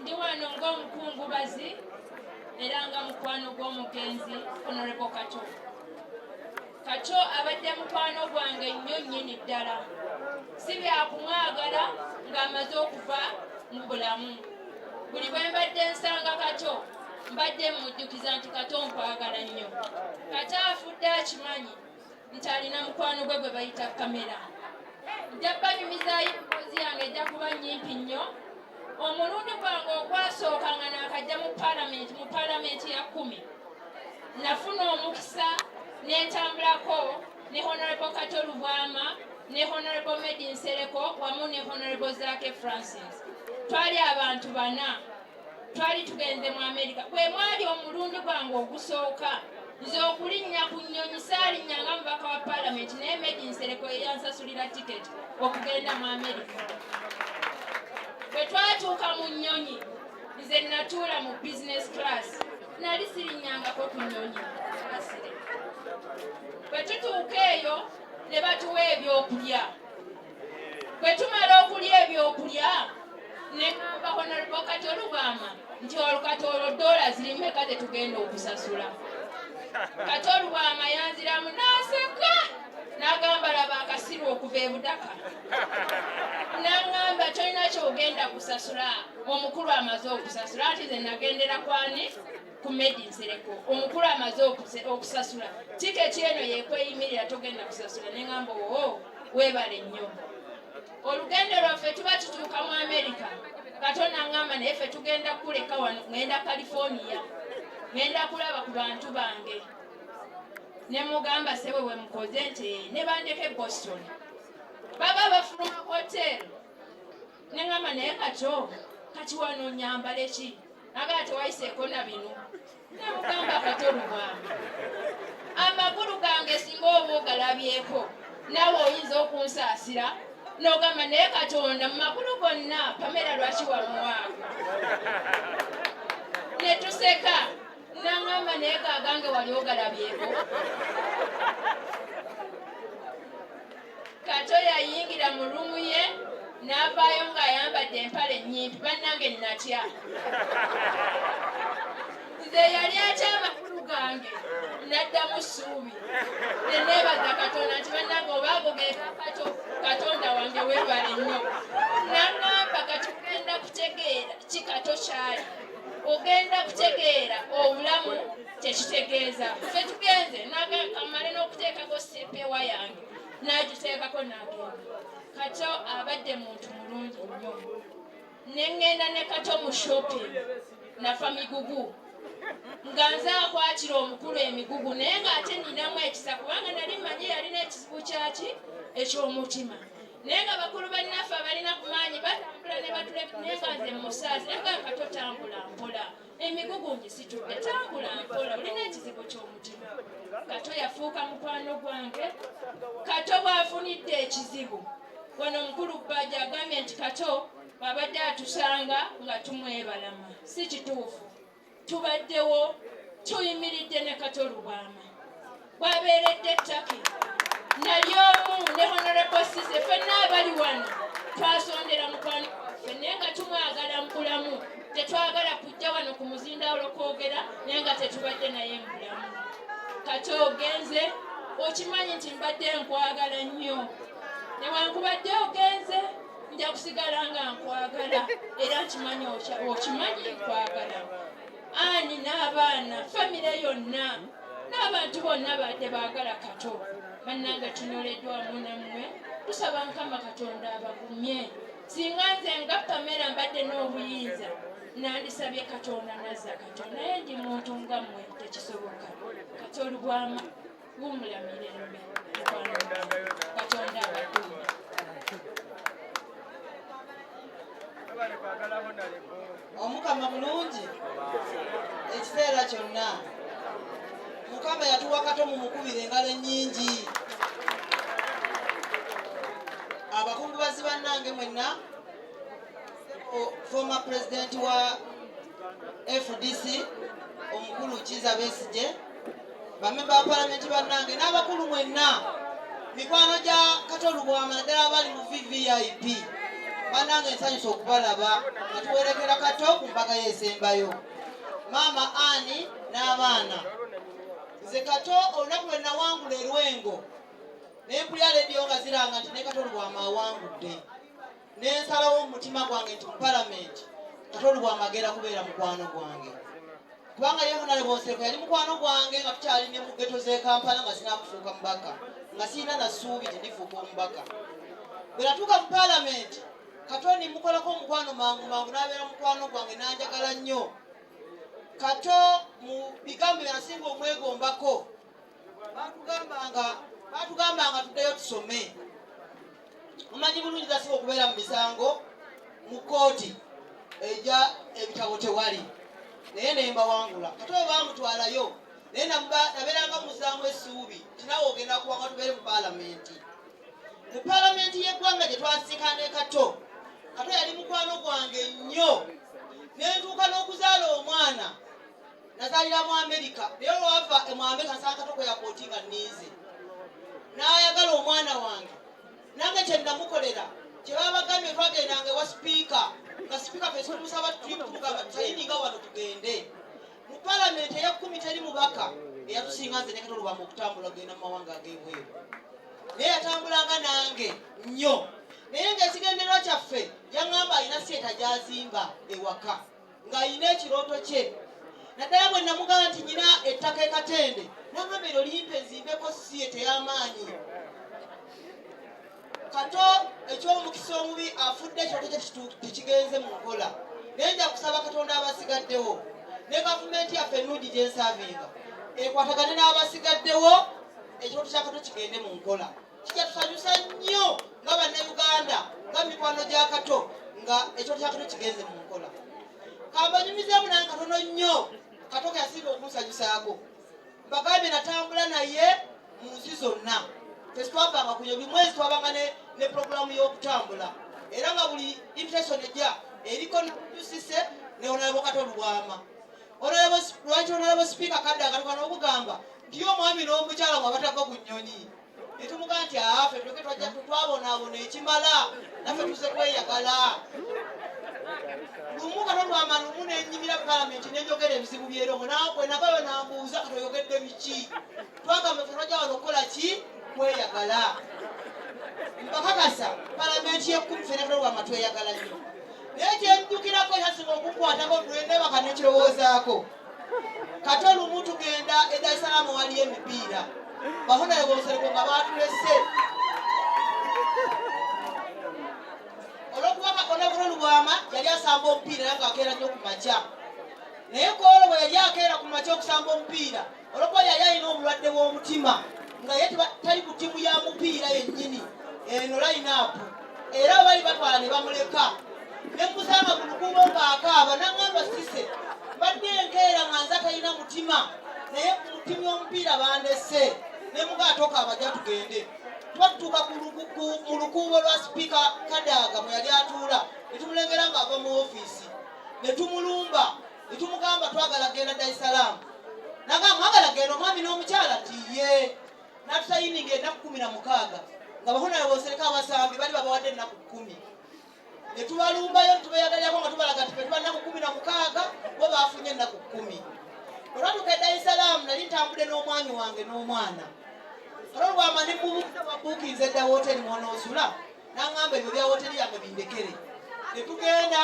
ndi wano ng'omukungubazi era nga mukwano gw'omugenzi Honorable Kato. Kato abadde mukwano gwange nnyo nnyini ddala. Si byakumwagala ng'amaze okuva mu bulamu. Buli bwe mbadde nsanga Kato mbadde mujjukiza nti Kato nkwagala nnyo. Kato afudde akimanyi nti alina mukwano gwe gwe bayita kamera. Nja banyumizaayo emboozi yange ejja kuba nnyimpi nnyo. Omulundi gwange ogwasooka nga naakajja mu paalamenti ya 10 nafuna omukisa n'entambulako ne Honorable Kato Lubwama ne Honorable Medi Nsereko wamu ne Honorable Zake Francis. Twali abantu 4 twali tugenze mu Amerika. Bwe mwali omulundi gwange ogusooka nze okulinnya ku nnyonyi saalinnya nga mubaka wa paalamenti naye Medi Nsereko eyansasulira tiketi okugenda mu Amerika. Bwe twatuuka mu nnyonyi nze natuula mu business class nali sirinnyangako ku nnyonyi. Bwe tutuuka eyo ne batuwa ebyokulya. Bwe tumala okulya ebyokulya ne ŋŋamba Honorable Kato Lubwama nti Kato olwo $1 ziri mmeka tetugenda okusasula. Kato Lubwama yanziramu n'aseka n'agamba laba akasiru okuva e Budaka. N'aŋŋamba tolina ky'ogenda kusasula, omukulu amaze okusasula. Ati nze nagendera kwani ku Medi Nsereko, omukulu amaze okusasula. Tiketi eno yeekweyimirira togenda kusasula. Ne ŋŋamba weebale nnyo. Olugendo lwaffe tuba tutuuka mu Amerika. Kato n'aŋŋamba naye ffe tugenda kuleka wano, ŋŋenda California, ŋŋenda kulaba ku bantu bange. Ne mugamba sebe bwe mukoze nti ne bandeke Boston baba bafuluma hotel. Ne ŋŋamba naye Kato kati wano nyambale ki? Nagaa tewayiseeko na bino. Ne mugamba Kato Lubwama amagulu gange singa oba ogalabyeko naawe oyinza okunsaasira. N'ogamba naye Katonda mu magulu gonna Pamela lwaki wamuwaago? Ne tuseka. N'aŋŋamba naye gagange wali ogalabyeko. Kato yayingira mu ruumu ye n'avaayo ng'ayambadde empale ennyimpi. Bannange natya. Nze yali atya amakulu gange n'addamu ssuubi. Ne neebaza Katonda nti bannange obaago geeka Kato, Katonda wange weebale nnyo. N'aŋŋamba kati ogenda kutegeera ki Kato kyali. Ogenda kutegeera obulamu tekitegeeza. Ffe tugenze kamale n'okuteekako sepewa yange n'agiteekako n'agenda. Kato abadde muntu mulungi nnyo. Ne ŋŋenda ne Kato mu shopping nafa migugu nga nze akwatira omukulu emigugu naye ng'ate ninamu ekisa kubanga nali mmanyi yalina ekizibu kyaki eky'omutima. Naye nga bakulu bannaffe abalina ku maanyi batambula ne batuleka naye nga nze musaasi naye nga Kato tambula mpola. Emigugu ngisitudde tambula mpola olina ekizibu ky'omutima. Kato yafuuka mukwano gwange. Kato bw'afunidde ekizibu wano omukulu Bbaja agambye nti Kato abadde atusanga nga tumwebalama. Si kituufu. Tubaddewo tuyimiridde ne Kato Lubwama. Bw'abeeredde ettaki nali omu ne Honorable Cissy ffenna abali wano twasondera mukwano waffe naye nga tumwagala mu bulamu. Tetwagala kujja wano ku muzindaalo kwogera naye nga tetubadde naye mu bulamu. Kato ogenze okimanyi nti mbadde nkwagala nnyo. Newankubadde ogenze nja kusigala nga nkwagala era nkimanyi okimanyi nkwagala. Ani n'abaana famire yonna n'abantu bonna badde baagala Kato. Bannange tunyoleddwa wamu nammwe. Tusaba Mukama Katonda abagumye. Singa nze nga Pamela mbadde n'obuyinza nandisabye Katonda nazza Kato naye ndi muntu nga mmwe tekisoboka. Kato Lubwama wumula mirembe Katonda abagumye. Omukama mulungi ekiseera kyonna. Mukama yatuwa Kato mumukubira engalo ennyingi. Abakungubazi bannange mwenna, former president wa FDC omukulu Kiza Besigye, bamemba ba palamenti bannange n'abakulu mwenna, mikwano gya Kato Lubwama naddala abali mu VVIP banange nsanyusa okubalaba nga tuwerekera Kato ku mbaga y'esembayo. Maama Ani n'abaana. Nze Kato olunaku lwe nawangula Lwengo ne mpulira leediyo nga ziranga nti ne Kato Lubwama awangudde. Ne nsalawo mu mutima gwange nti mu palamenti Kato Lubwama agenda kubeera mukwano gwange. Kubanga ye Honorable Nseko yali mukwano gwange nga tukyali ne mu ghetto z'e Kampala nga sinaakufuuka mubaka. Nga sirina na ssuubi nti ndifuuka omubaka. Bwe natuuka mu palamenti Kato nimukolako omukwano mangu n'abeera mukwano gwange n'anjagala nnyo. Kato mu bigambo bye nasinga omwegombako baatugambanga tuddeyo tusome. Mumanyi bulungi tasinga okubeera mu misango mu kkooti ejja ebitabo tewali. Naye ne mbawangula. Kato bwe baamutwalayo naye nabeeranga muzaamu essuubi tinawe ogenda kuwanga tubeere mu palamenti. Mu palamenti y'eggwanga gye twasika ne Kato yali mukwano gwange nnyo. Ne ntuuka n'okuzaala omwana nazaalira mu Amerika. Naye olwava mu Amerika nsanga Kato kwe yakooti nga nniize. N'ayagala omwana wange. Nange kye namukolera kye babagambye twagendanga ewa sipiika nga sipiika ffe tumusaba tutugamba tutayininga wano tugende. Mu palamenti eya 10 teri mubaka eyatusinga nze ne Kato Lubwama okutambula ogenda mu mawanga ag'ebweru. Naye yatambulanga nange nnyo. Naye ng'ekigendererwa kyaffe yaŋŋamba alina seeta gy'azimba ewaka ng'alina ekirooto kye. Naddala bwe namugamba nti nyina ettaka e Katende n'aŋŋamba eryo limpe nzimbeko siyete y'amaanyi. Kato eky'omukisa omubi afudde ekirooto kye tekigenze mu nkola. Naye nja kusaba Katonda abasigaddewo ne gavumenti yaffe ennungi gye nsaavinga ekwatagane n'abasigaddewo ekirooto kya Kato kigende mu nkola. Kijja tusanyusa nnyo nga bannayuganda nga mikwano gya Kato nga ekirooto kya Kato kigenze mu nkola. Kambanyumizeemu nange katono nnyo Kato ke yasinga okunsanyusaako. Mbagambye natambula naye mu nsi zonna. Twavanga ku buli mwezi twabanga ne puroguramu y'okutambula. Era nga buli invitation ejja eriko Cissy ne Honorable Kato Lubwama. Lwaki Honorable Speaker kadda akatuka n'okugamba nti omwami n'omukyala mwe batava ku nnyonyi. Ne tumugamba nti ffe tuleke twajja twabonaabona ekimala naffe tuze kweyagala. Lumu Kato Lubwama lumu n'ennyimira palamenti n'enjogera ebizibu by'erongo nawe nagayo n'ambuuza Kato oyogedde biki. Twagamba ffe twajja wano okukola ki? Kweyagala. Mbakakasa palamenti y'e10 ffe ne Kato Lubwama tweyagala nnyo. Naye kyenjukirako kyasinga okukwatako lwendebaka n'ekirowoozaako. Kato lumu tugenda e Dar es Salaam wali emipiira. Bahonorable Nseko nga baatulese. Olw'okuba Kato Lubwama yali asamba omupiira era ng'akeera nnyo ku makya. Naye Koolo bwe yali akeera ku makya okusamba omupiira olw'okuba yali alina obulwadde bw'omutima nga ye tali ku ttiimu ya mupiira yennyini eno line-up. Era bali batwala ne bamuleka. Ne musanga ku lukuubo ng'akaaba n'aŋŋamba Cissy mbadde enkeera nga nze talina mutima naye ku mutimu y'omupiira bandese. Ne mugaatoka abajja tugende. Twatutuuka mu lukuubo lwa sipiika Kadaga mwe yali atuula ne tumulengera ng'ava mu ofiisi. Ne tumulumba ne tumugamba twagala genda Dar es Salaam. Nagamba mwagala genda omwami n'omukyala nti ye. N'atusayininga ennaku 16 nga Bahonorable Nseko abasambi bali babawadde ennaku 10. Ne tubalumbayo tubeyagalirako nga tubalaga nti tuba ennaku 16 bo baafunye ennaku 10. Bwe twatuuka e Dar es Salaam nali ntambudde n'omwami wange n'omwana. Kato Lubwama ne mubuukinze edda wooteri mw'onoosula n'aŋŋamba ebyo bya wooteri yange bindekere. Ne tugenda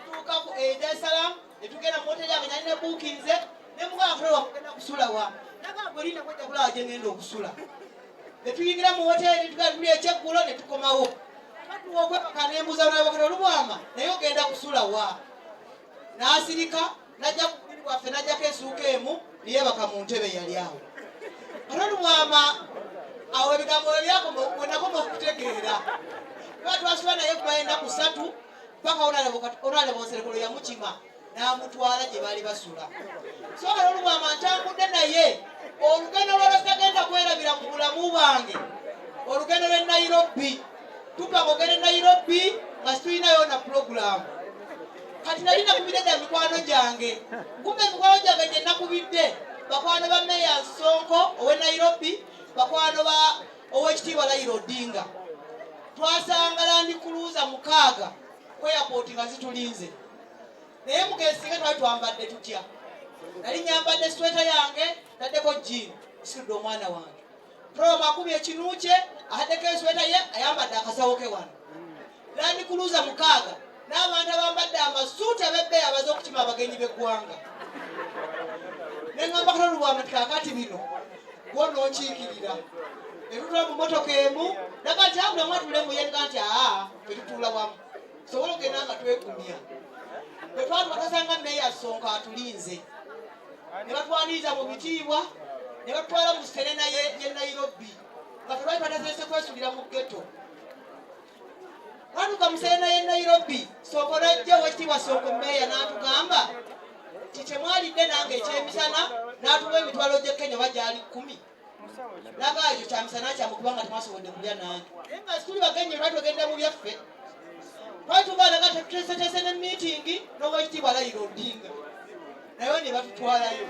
tutuuka e Dar es Salaam ne tugenda mu wooteri yange nali ne buukinze ne mugamba Kato Lubwama kugenda kusula wa. Nagamba erina kwejja kulaba gye ngenda okusula. Ne tuyingira mu wooteri tugenda tuli ekyeggulo ne tukomawo. Batuwa okwebaka n'embuuza Kato Lubwama naye ogenda kusula wa. N'asirika n'ajja ku bubiri bwaffe n'ajjako essuuka emu ne yeebaka mu ntebe yali awo. Kato Lubwama awo ebigambo bwe nakoma okutegeera. Tuba twasula naye kuba ennaku 3 paka Honorable Nseko lwe yamukima n'amutwala gye baali basula. So Kato Lubwama ntambudde naye olugendo lw'olwo tagenda kwerabira mu bulamu bwange. Olugendo lw'e Nairobi. Tupanga ogenda e Nairobi nga situlinayo na puroguramu. Kati nali nakubidde dda mikwano gyange. Kumbe mikwano gyange gye nakubidde bakwano ba Meya Nsonko ow'e Nairobi, bakwano ba ow'ekitiibwa Raila Odinga. Twasanga Land Cruiser 6 ku airport nga zitulinze. Naye Mugenzi singa twali twambadde tutya. Nali nyambadde sweater yange taddeko jean situdde omwana wange. Proma akubye ekinu kye ahaddeko esweta ye ayambadde akasawo ke wano. Land Cruiser 6 n'abantu abambadde amasuuti ab'ebbeeyi abaze okukima abagenyi b'eggwanga. Ne ngamba Kato Lubwama kakati bino gwonna onkiikirira. Ne tutula mu mmotoka emu naga nti buli omu atule mu ye nga nti ffe tutuula wamu. Sobola okugenda nga twegumya. Bwe twatuka twasanga Meeya Sonko atulinze. Ne batwaniriza mu bitiibwa ne batwala mu Serena ye Nairobi. Nga twali twatazese kwesulira mu ghetto. Twatuka mu Serena ye Nairobi, Sonko n'ajja Oweekitiibwa Sonko Meeya n'atugamba nti temwalidde nange ekyemisana n'atuwa emitwalo gy'e Kenya oba gyali 10. Naga ekyo kyamisana kyammwe kubanga temwasobodde kulya nange. Naye nga tuli bagenyi lwali tugenda mu byaffe. Twali tugaanaga tuteeseteese ne miitingi n'Oweekitiibwa Raila Odinga. Naye ne batutwalayo.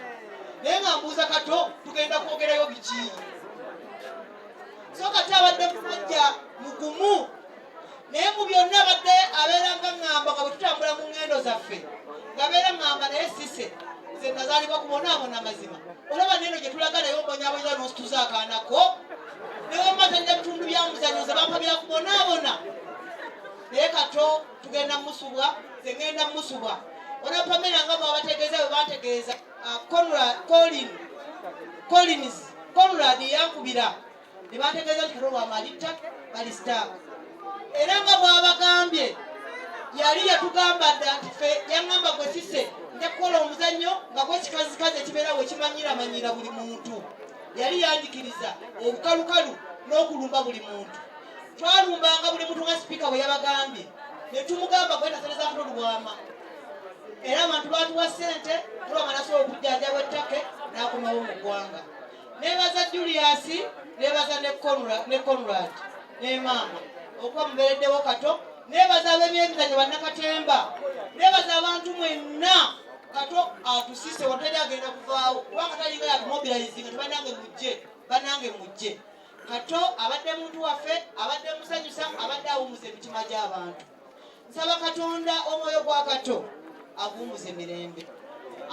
Naye nga mbuuza Kato tugenda kwogerayo biki? So kati abadde musajja mugumu. Naye mu byonna abadde abeeranga ngamba nga bwe tutambula mu ngendo zaffe. Ngabeera ngamba naye Cissy nze nazaalibwa kubonaabona mazima. Olaba neno gye tulaga naye ombonyaabonya n'osituza akaanako. Ne wemma tajja bitundu bya muzannyo ze bampa bya kubonaabona. Naye Kato tugenda musubwa, nze ngenda musubwa. Ona Pamela nga bw'abategeeza bwe bantegeeza Conrad yankubira. Ne bantegeeza nti Kato Lubwama alitta balisitaaka. Era nga bw'abagambye yali yatugamba dda nti ffe yaŋŋamba gwe Cissy nja kukola omuzannyo nga gw'ekikazikazi ekibeerawo ekimanyira buli muntu. Yali yanjikiriza obukalukalu n'okulumba buli muntu. Twalumbanga buli muntu nga sipiika bwe yabagambye. Ne tumugamba gwetasereza Kato Lubwama. Era abantu baatuwa ssente Lubwama nasobola okujjanjaba ettake n'akomawo mu ggwanga. Neebaza Julius, neebaza ne Conrad ne maama okuba mubeereddewo Kato. Neebaza ab'ebyemizannyo bannakatemba. Neebaza abantu mwenna Kato atusise watali agenda kuvaawo kubanga talinga yatumobilizinga bannange mujje. Kato abadde muntu waffe, abadde musanyusa, abadde awummuza emitima gy'abantu. Nsaba Katonda omwoyo gwa Kato aguwummuze emirembe.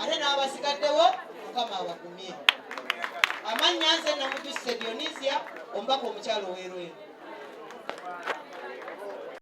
Ate n'abasigaddewo Mukama abagumye. Amannya nze Namujju Dionisia omubaka omukyalo w'Erweru.